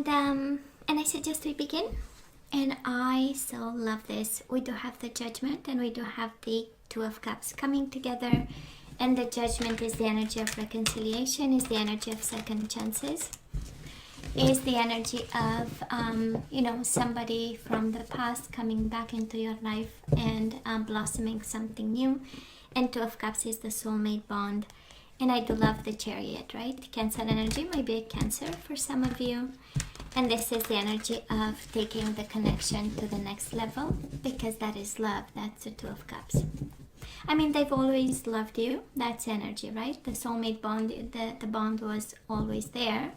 And I suggest we begin. And I so love this. We do have the Judgment and we do have the Two of Cups coming together. And the Judgment is the energy of reconciliation, is the energy of second chances, is the energy of, somebody from the past coming back into your life and blossoming something new. And Two of Cups is the soulmate bond. And I do love the Chariot, right? Cancer energy might be a Cancer for some of you. And this is the energy of taking the connection to the next level, because that is love. That's the Two of Cups. I mean, they've always loved you. That's energy, right? The soulmate bond, the bond was always there.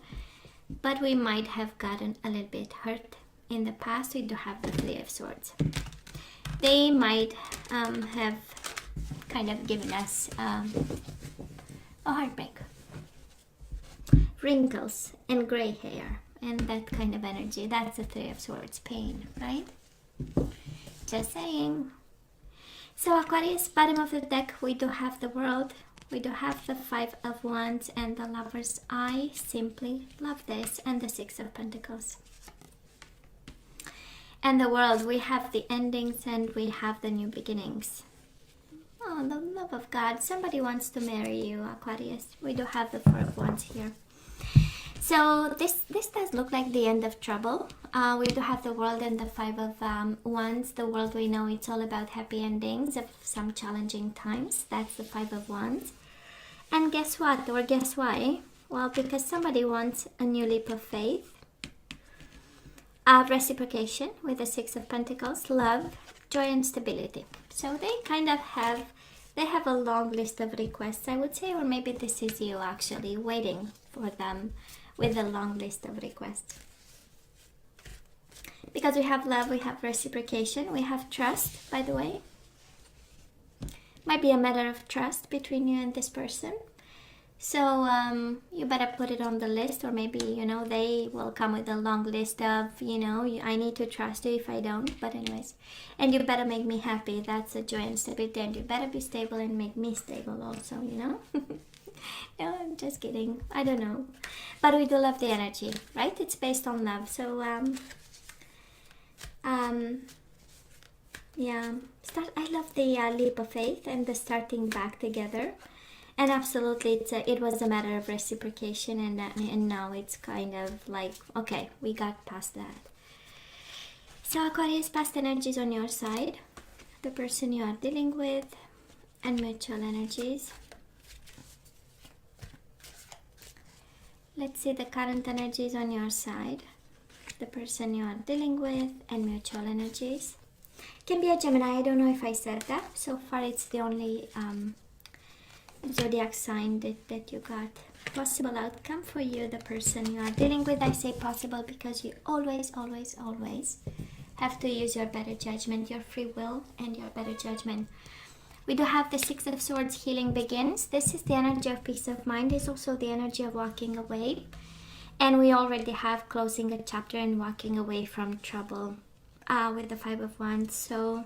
But we might have gotten a little bit hurt in the past. We do have the Three of Swords. They might have kind of given us a heartbreak. Wrinkles and gray hair. And that kind of energy, that's the Three of Swords, pain, right? Just saying. So Aquarius, bottom of the deck, we do have the World. We do have the Five of Wands and the Lover's Eye. Simply love this. And the Six of Pentacles. And the World, we have the endings and we have the new beginnings. Oh, the love of God. Somebody wants to marry you, Aquarius. We do have the Four of Wands here. So this does look like the end of trouble. We do have the World and the Five of Wands. The World, we know it's all about happy endings of some challenging times. That's the Five of Wands. And guess what? Or guess why? Well, because somebody wants a new leap of faith. Reciprocation with the Six of Pentacles. Love, joy and stability. So they kind of have a long list of requests, I would say. Or maybe this is you actually waiting for them with a long list of requests. Because we have love, we have reciprocation, we have trust, by the way. Might be a matter of trust between you and this person. So you better put it on the list, or maybe, they will come with a long list of, I need to trust you if I don't. But anyways, and you better make me happy. That's a joy and stability. And you better be stable and make me stable also, No, I'm just kidding. I don't know. But we do love the energy, right? It's based on love. So, yeah. I love the leap of faith and the starting back together. And absolutely, it was a matter of reciprocation. And now it's kind of like, okay, we got past that. So, Aquarius, past energies on your side. The person you are dealing with. And mutual energies. Let's see the current energies on your side, the person you are dealing with, and mutual energies. Can be a Gemini. I don't know if I said that. So far, it's the only zodiac sign that you got. Possible outcome for you, the person you are dealing with. I say possible because you always, always, always have to use your better judgment, your free will, and your better judgment. We do have the Six of Swords, healing begins. This is the energy of peace of mind. It's also the energy of walking away. And we already have closing a chapter and walking away from trouble with the Five of Wands. So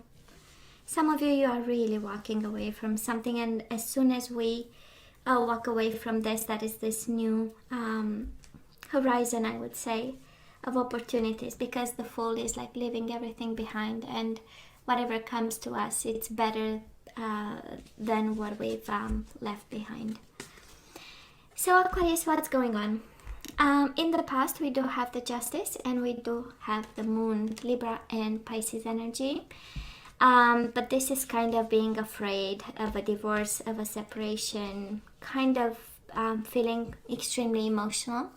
some of you are really walking away from something. And as soon as we walk away from this, that is this new horizon, I would say, of opportunities. Because the Fool is like leaving everything behind. And whatever comes to us, it's better than what we've left behind. So Aquarius, what's going on? In the past, we do have the Justice and we do have the Moon, Libra and Pisces energy. But this is kind of being afraid of a divorce, of a separation, kind of feeling extremely emotional.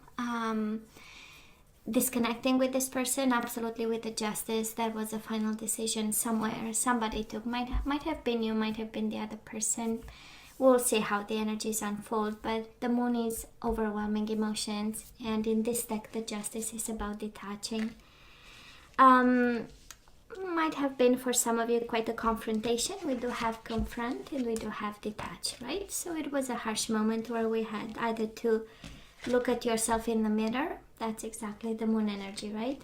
Disconnecting with this person, absolutely, with the Justice. That was a final decision somewhere. Somebody took, might have been you, might have been the other person. We'll see how the energies unfold. But the Moon is overwhelming emotions, and in this deck, the Justice is about detaching. Might have been for some of you quite a confrontation. We do have confront and we do have detach, right? So it was a harsh moment where we had either to look at yourself in the mirror. That's exactly the Moon energy, right?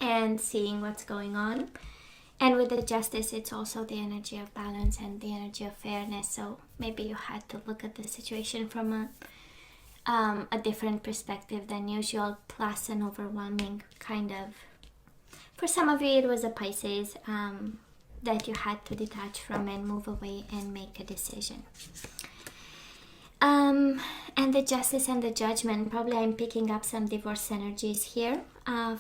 And seeing what's going on. And with the Justice, it's also the energy of balance and the energy of fairness. So maybe you had to look at the situation from a different perspective than usual, plus an overwhelming kind of, for some of you it was a Pisces, that you had to detach from and move away and make a decision. And the Justice and the Judgment, probably I'm picking up some divorce energies here.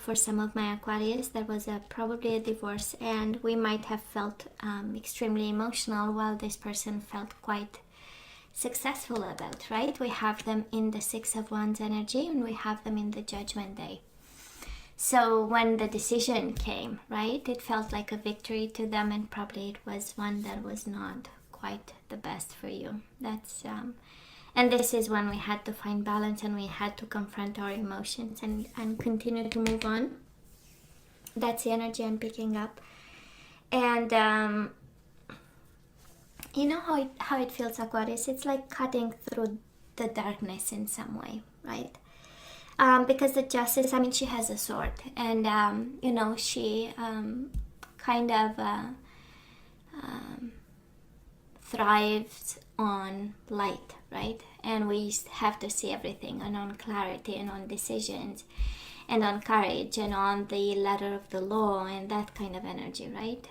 For some of my Aquarius, there was probably a divorce, and we might have felt extremely emotional while this person felt quite successful about, right? We have them in the Six of Wands energy, and we have them in the Judgment Day. So when the decision came, right, it felt like a victory to them, and probably it was one that was not quite the best for you. That's and this is when we had to find balance, and we had to confront our emotions and continue to move on. That's the energy I'm picking up. And you know how it feels, Aquarius? It's like cutting through the darkness in some way, right? Because the Justice, I mean, she has a sword, and you know, she kind of thrives on light, right? And we have to see everything, and on clarity, and on decisions, and on courage, and on the letter of the law, and that kind of energy, right?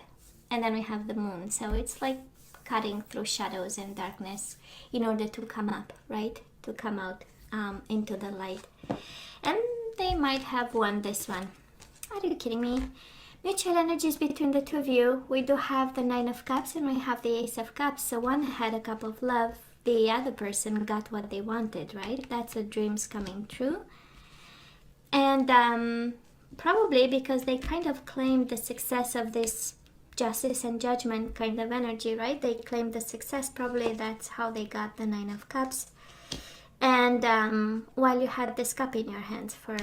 And then we have the Moon, so it's like cutting through shadows and darkness in order to come up, right? To come out into the light. And they might have won this one. Are you kidding me? Mutual energies between the two of you. We do have the Nine of Cups, and we have the Ace of Cups. So one had a cup of love, the other person got what they wanted, right? That's the dreams coming true. And probably because they kind of claimed the success of this Justice and Judgment kind of energy, right? They claimed the success. Probably that's how they got the Nine of Cups. And while you had this cup in your hands for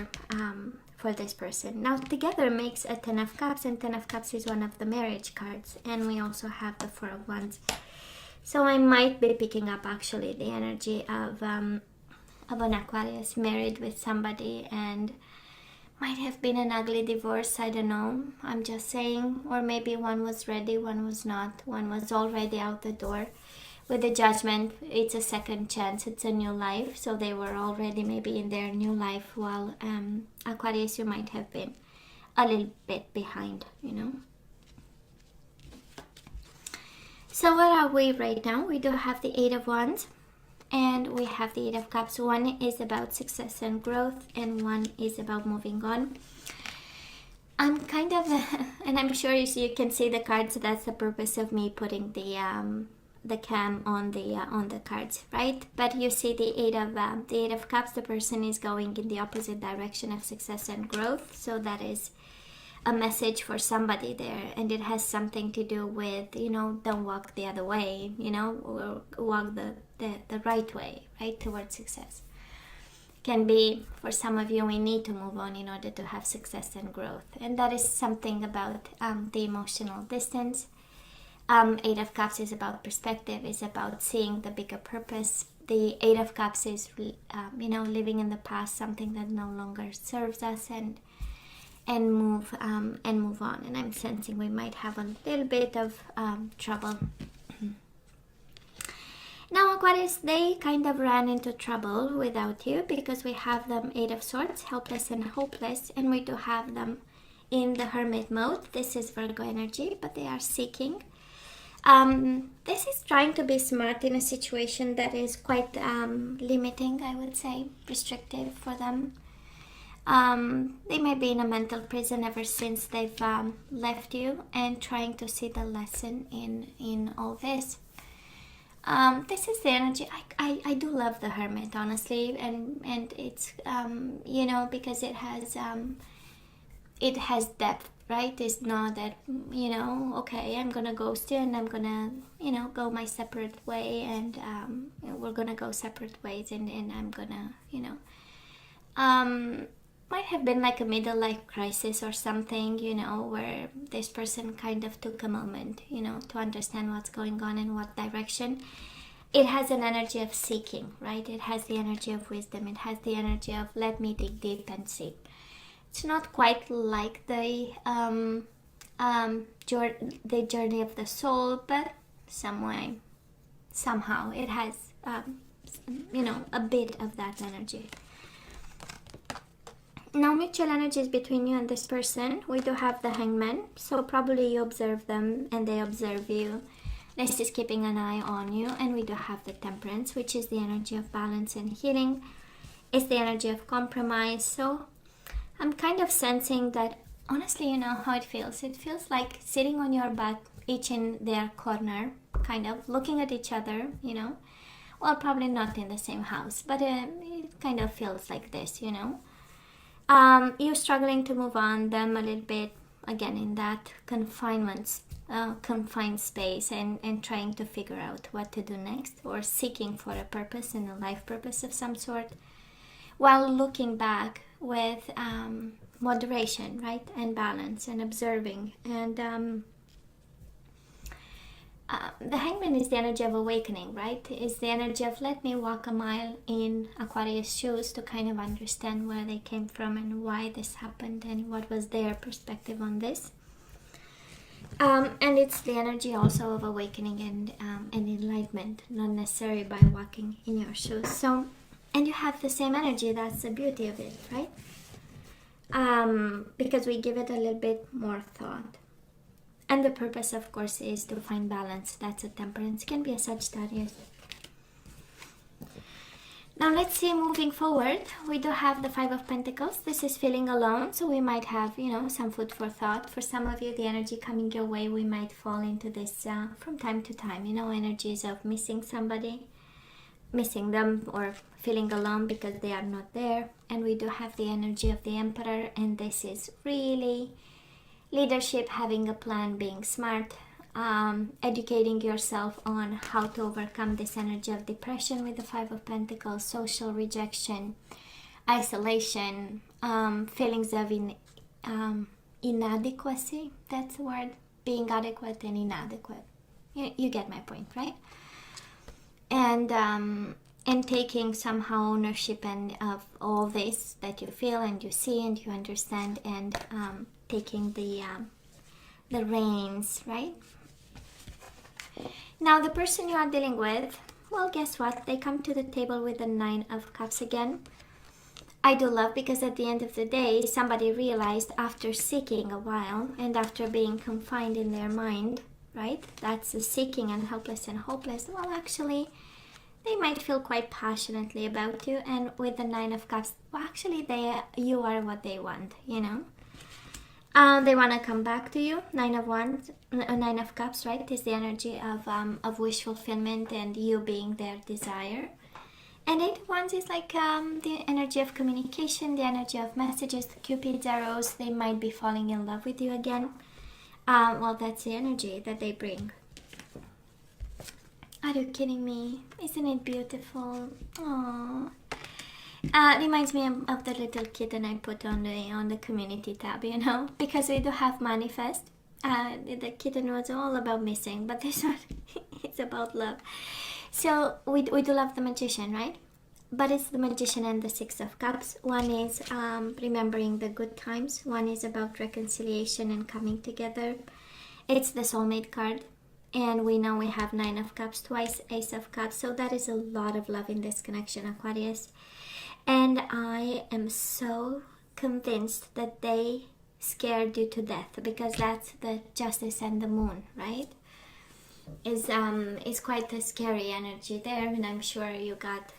this person. Now together makes a Ten of Cups, and Ten of Cups is one of the marriage cards. And we also have the Four of Wands. So I might be picking up actually the energy of an Aquarius married with somebody, and might have been an ugly divorce, I don't know, I'm just saying. Or maybe one was ready, one was not, one was already out the door. With the Judgment, it's a second chance, it's a new life, so they were already maybe in their new life, while Aquarius, you might have been a little bit behind, you know. So where are we right now? We do have the Eight of Wands, and we have the Eight of Cups. One is about success and growth, and one is about moving on. I'm kind of, and I'm sure you can see the cards, that's the purpose of me putting the cam on the cards, right? But you see the Eight of Cups, the person is going in the opposite direction of success and growth, so that is a message for somebody there, and it has something to do with, you know, don't walk the other way, you know, or walk the right way, right, towards success. Can be, for some of you, we need to move on in order to have success and growth, and that is something about the emotional distance. Eight of Cups is about perspective, is about seeing the bigger purpose. The Eight of Cups is, you know, living in the past, something that no longer serves us, and move on. And I'm sensing we might have a little bit of trouble. Now Aquarius, they kind of ran into trouble without you, because we have them Eight of Swords, helpless and hopeless, and we do have them in the Hermit mode. This is Virgo energy, but they are seeking. This is trying to be smart in a situation that is quite limiting, I would say, restrictive for them. They may be in a mental prison ever since they've left you, and trying to see the lesson in all this. This is the energy. I do love the Hermit, honestly, and it's you know, because it has depth, right? It's not that, you know, okay, I'm gonna ghost you and I'm gonna, you know, go my separate way, and you know, we're gonna go separate ways, and I'm gonna, you know, might have been like a middle life crisis or something, you know, where this person kind of took a moment, you know, to understand what's going on and what direction. It has an energy of seeking, right? It has the energy of wisdom. It has the energy of let me dig deep and see. It's not quite like the journey of the soul, but somehow it has you know, a bit of that energy. Now, mutual energies between you and this person, we do have the Hangman. So probably you observe them and they observe you. This is keeping an eye on you. And we do have the Temperance, which is the energy of balance and healing. It's the energy of compromise. So I'm kind of sensing that, honestly, you know how it feels. It feels like sitting on your butt, each in their corner, kind of looking at each other, you know. Well, probably not in the same house, but it kind of feels like this, you know. You're struggling to move on, them a little bit, again, in that confined space and trying to figure out what to do next, or seeking for a purpose and a life purpose of some sort, while looking back with moderation, right, and balance and observing. And the Hangman is the energy of awakening, right? It's the energy of, let me walk a mile in Aquarius shoes to kind of understand where they came from and why this happened and what was their perspective on this. And it's the energy also of awakening and enlightenment, not necessarily by walking in your shoes. So, and you have the same energy. That's the beauty of it, right? Because we give it a little bit more thought. And the purpose, of course, is to find balance. That's a Temperance. It can be a Sagittarius. Now let's see, moving forward, we do have the Five of Pentacles. This is feeling alone, so we might have, you know, some food for thought. For some of you, the energy coming your way, we might fall into this from time to time, you know, energies of missing somebody, missing them, or feeling alone because they are not there. And we do have the energy of the Emperor, and this is really leadership, having a plan, being smart, educating yourself on how to overcome this energy of depression with the Five of Pentacles, social rejection, isolation, feelings of inadequacy. That's the word, being adequate and inadequate. You get my point, right? And taking somehow ownership and of all this that you feel and you see and you understand, and taking the reins, right? Now, the person you are dealing with, well, guess what? They come to the table with the Nine of Cups again. I do love, because at the end of the day, somebody realized after seeking a while and after being confined in their mind, right? That's the seeking and helpless and hopeless. Well, actually, they might feel quite passionately about you, and with the Nine of Cups, well, actually, you are what they want, you know. They want to come back to you. Nine of Cups, right, is the energy of wish fulfillment and you being their desire. And Eight of Wands is like the energy of communication, the energy of messages, Cupid's arrows. They might be falling in love with you again. Well, that's the energy that they bring. Are you kidding me? Isn't it beautiful? Aww. Reminds me of the little kitten I put on the community tab, you know, because we do have manifest. The kitten was all about missing, but this one it's about love. So we do love the Magician, right? But it's the Magician and the Six of Cups. One is remembering the good times. One is about reconciliation and coming together. It's the soulmate card. And we know we have Nine of Cups, twice Ace of Cups. So that is a lot of love in this connection, Aquarius. And I am so convinced that they scared you to death, because that's the Justice and the Moon, right? Is quite a scary energy there, and I'm sure you got,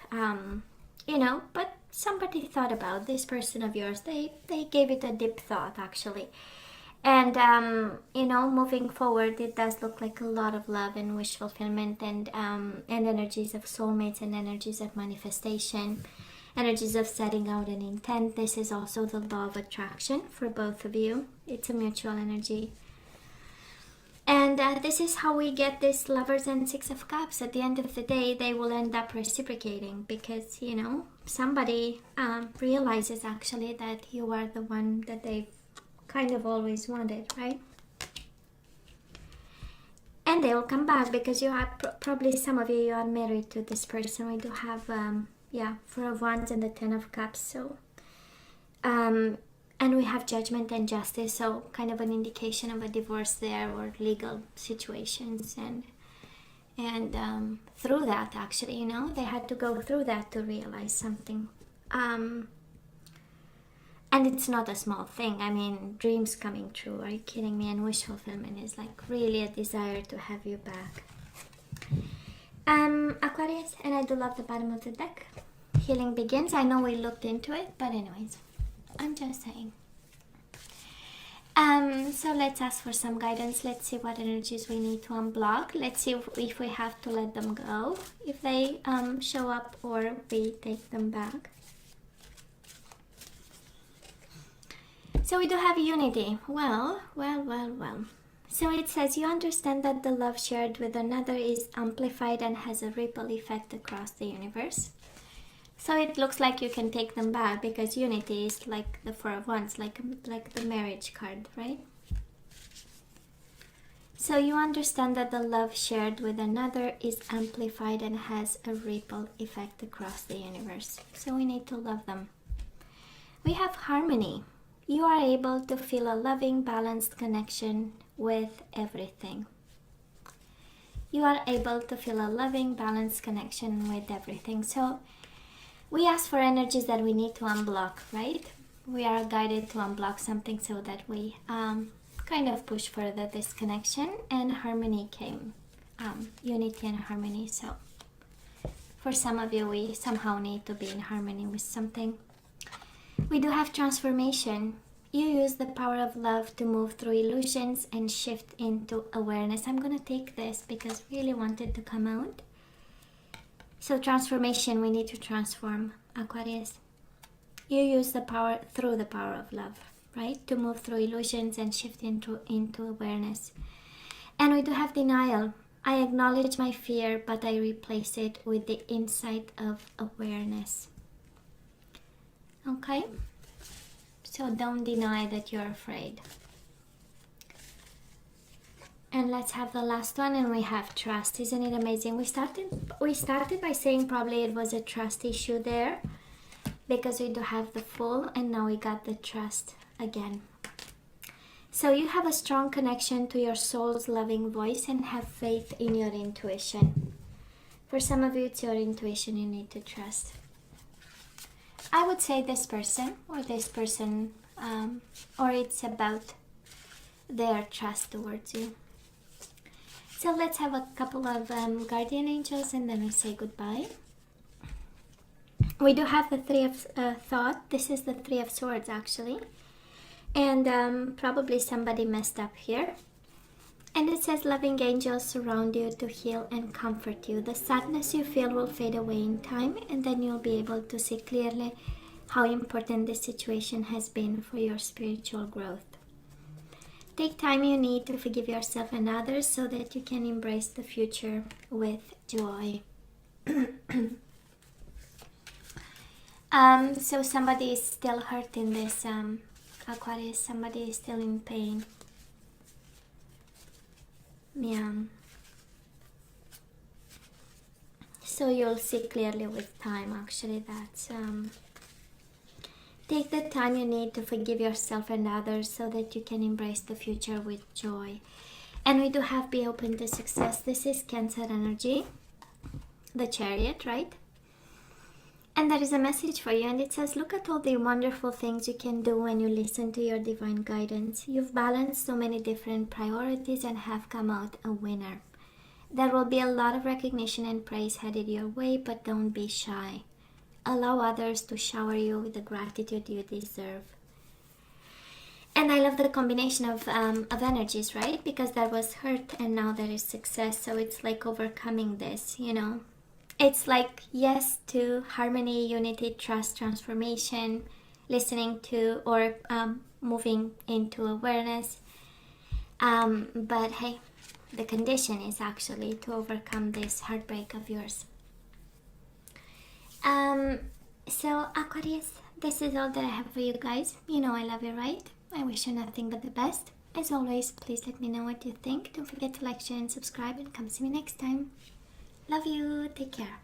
you know, but somebody thought about this person of yours. They gave it a deep thought, actually. And, you know, moving forward, it does look like a lot of love and wish fulfillment and energies of soulmates and energies of manifestation. Energies of setting out an intent. This is also the law of attraction for both of you. It's a mutual energy. And this is how we get this Lovers and Six of Cups. At the end of the day, they will end up reciprocating, because, you know, somebody realizes actually that you are the one that they've kind of always wanted, right? And they will come back, because you are probably, some of you are married to this person. We do have Four of Wands and the Ten of Cups. So, and we have Judgment and Justice. So, kind of an indication of a divorce there, or legal situations. and through that, actually, you know, they had to go through that to realize something. And it's not a small thing. I mean, dreams coming true, are you kidding me? And wish fulfillment is like really a desire to have you back. Aquarius, and I do love the bottom of the deck. Healing begins. I know we looked into it, but anyways, I'm just saying. So let's ask for some guidance. Let's see what energies we need to unblock. Let's see if we have to let them go, if they show up, or we take them back. So we do have unity. Well. So it says you understand that the love shared with another is amplified and has a ripple effect across the universe. So it looks like you can take them back, because unity is like the Four of Wands, like the marriage card, right? So you understand that the love shared with another is amplified and has a ripple effect across the universe. So we need to love them. We have harmony. You are able to feel a loving, balanced connection with everything. You are able to feel a loving, balanced connection with everything. So we ask for energies that we need to unblock, right? We are guided to unblock something so that we kind of push further this connection, and harmony came. Unity and harmony. So for some of you, we somehow need to be in harmony with something. We do have transformation. You use the power of love to move through illusions and shift into awareness. I'm going to take this because I really wanted to come out. So transformation, we need to transform, Aquarius. You use the power through the power of love, right? To move through illusions and shift into awareness. And we do have denial. I acknowledge my fear, but I replace it with the insight of awareness. Okay? So don't deny that you're afraid. And let's have the last one, and we have trust. Isn't it amazing? We started by saying probably it was a trust issue there, because we do have the Fool, and now we got the trust again. So you have a strong connection to your soul's loving voice and have faith in your intuition. For some of you, it's your intuition you need to trust. I would say this person, or it's about their trust towards you. So let's have a couple of guardian angels, and then we say goodbye. We do have the Three of Thought. This is the Three of Swords, actually. And probably somebody messed up here. And it says, loving angels surround you to heal and comfort you. The sadness you feel will fade away in time, and then you'll be able to see clearly how important this situation has been for your spiritual growth. Take time you need to forgive yourself and others so that you can embrace the future with joy. So somebody is still hurt in this, Aquarius. Somebody is still in pain. Yeah. So you'll see clearly with time, actually. That's take the time you need to forgive yourself and others so that you can embrace the future with joy. And we do have be open to success. This is Cancer energy, the Chariot, right? And there is a message for you, and it says, look at all the wonderful things you can do when you listen to your divine guidance. You've balanced so many different priorities and have come out a winner. There will be a lot of recognition and praise headed your way, but don't be shy. Allow others to shower you with the gratitude you deserve. And I love the combination of energies, right? Because there was hurt and now there is success. So it's like overcoming this, you know. It's like yes to harmony, unity, trust, transformation, listening to or moving into awareness. But hey, the condition is actually to overcome this heartbreak of yours. So Aquarius, this is all that I have for you guys. You know I love you, right? I wish you nothing but the best. As always, please let me know what you think. Don't forget to like, share, and subscribe, and come see me next time. Love you. Take care.